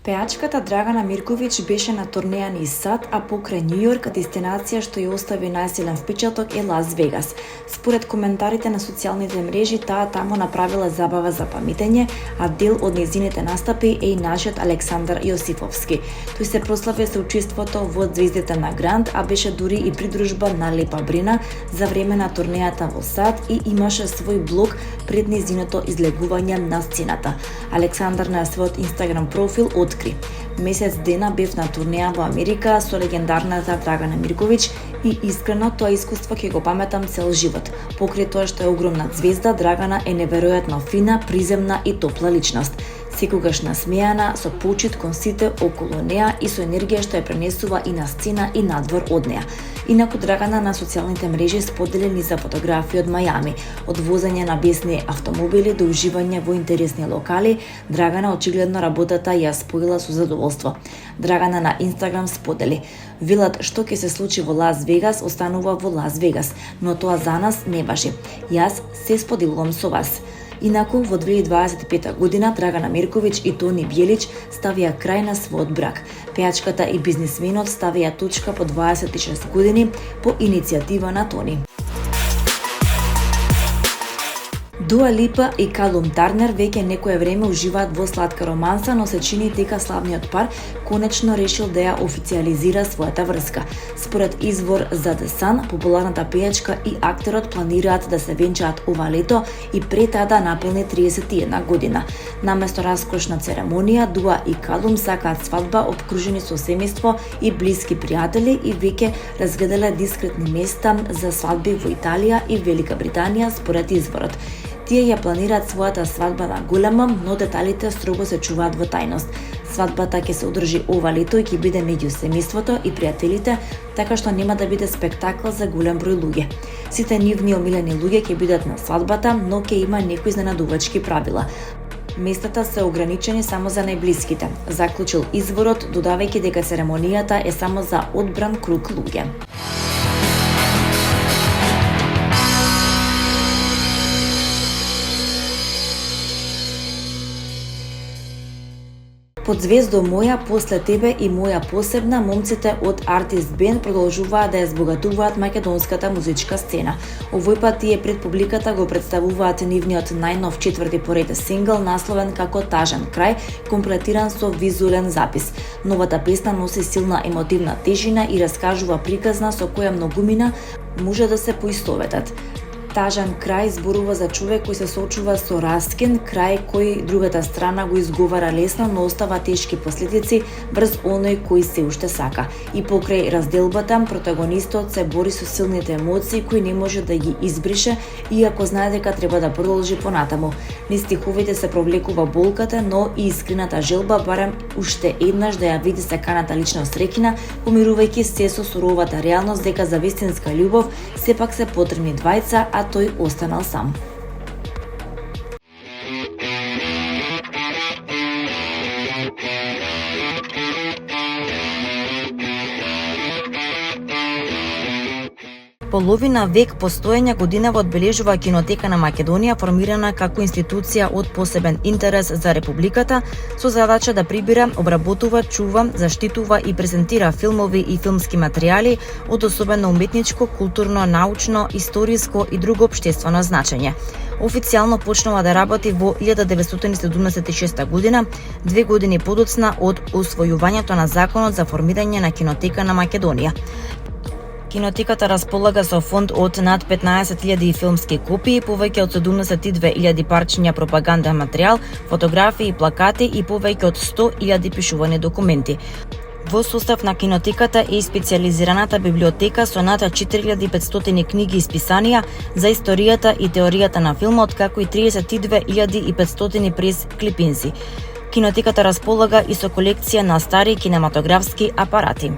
Пеачката Драгана Мирковиќ беше на турнеја низ САД, а покрај Њујорк, дестинација што ја остави најсилен впечаток е Лас Вегас. Според коментарите на социјалните мрежи, таа таму направила забава за памтење, а дел од нејзините настапи е и нашиот Александар Јосифовски. Тој се прослави со учеството во Звездите на Гранд, а беше дури и придружба на Лепа Брина за време на турнејата во САД и имаше свој блог пред нејзиното излегување на сцената. Александар на својот Инстаграм профил откри: месец дена бев на турнеја во Америка со легендарната Драгана Мирковиќ и искрено тоа искуство ќе го паметам цел живот. Покрај тоа што е огромна звезда, Драгана е неверојатно фина, приземна и топла личност. Секогаш насмејана, со почит кон сите околу неа и со енергија што ја пренесува и на сцена и надвор од неа. Инаку Драгана на социјалните мрежи сподели низ фотографии од Мајами, од возење на бесни автомобили до уживање во интересни локали. Драгана очигледно работата ја споила со задоволство. Драгана на Инстаграм сподели: "Велат што ќе се случи во Лас Вегас останува во Лас Вегас, но тоа за нас не важи. Јас се споделувам со вас." Инаку, во 2025 година Драгана Мирковиќ и Тони Бјелич ставија крај на својот брак. Пеачката и бизнисменот ставија точка по 26 години по иницијатива на Тони. Дуа Липа и Калум Тарнер веќе некое време уживаат во сладка романса, но се чини дека славниот пар конечно решил да ја официализира својата врска. Според извор за The Sun, популарната пејачка и актерот планираат да се венчаат ова лето и пред таа да наполни 31 година. Наместо раскошна церемонија, Дуа и Калум сакаат свадба обкружени со семејство и блиски пријатели и веќе разгледале дискретни места за свадби во Италија и Велика Британија според изворот. Тие ја планираат својата свадба на големо, но деталите строго се чуваат во тајност. Свадбата ќе се одржи ова лето и ќе биде меѓу семејството и пријателите, така што нема да биде спектакл за голем број луѓе. Сите нивни омилени луѓе ќе бидат на свадбата, но ќе има некои изненадувачки правила. Местата се ограничени само за најблиските, заклучил изворот, додавајќи дека церемонијата е само за одбран круг луѓе. Под звездо моја, после тебе и моја посебна, момците од Артист Бенд продолжуваат да ја збогатуваат македонската музичка сцена. Овој пат тие пред публиката го представуваат нивниот најнов 4ти поред сингл, насловен како Тажан крај, комплетиран со визуелен запис. Новата песна носи силна емотивна тежина и раскажува приказна со која многумина може да се поистоветат. Тажан крај зборува за човек кој се соочува со раскин, крај кој другата страна го изговара лесно, но остава тешки последици врз оној кој се уште сака. И покрај разделбата, протагонистот се бори со силните емоции кои не може да ги избрише, иако знае дека треба да продолжи понатаму. Низ стиховите се провлекува болката, но и искрената желба барем уште еднаш да ја види саканата личност среќна, помирувајќи се со суровата реалност дека за вистинска љубов сепак се потребни двајца, а тој останал сам. Половина век постоење годинава одбележува Кинотека на Македонија, формирана како институција од посебен интерес за Републиката, со задача да прибира, обработува, чува, заштитува и презентира филмови и филмски материјали од особено уметничко, културно, научно, историско и друго општествено значење. Официјално почнува да работи во 1976 година, 2 години подоцна од усвојувањето на Законот за формирање на Кинотека на Македонија. Кинотеката располага со фонд од над 15.000 филмски копии, повеќе од 72.000 парчиња пропаганден материјал, фотографии, плакати и повеќе од 100.000 пишувани документи. Во состав на кинотеката е и специјализираната библиотека со над 4.500 книги и списанија за историјата и теоријата на филмот, како и 32.500 прес клипинзи. Кинотеката располага и со колекција на стари кинематографски апарати.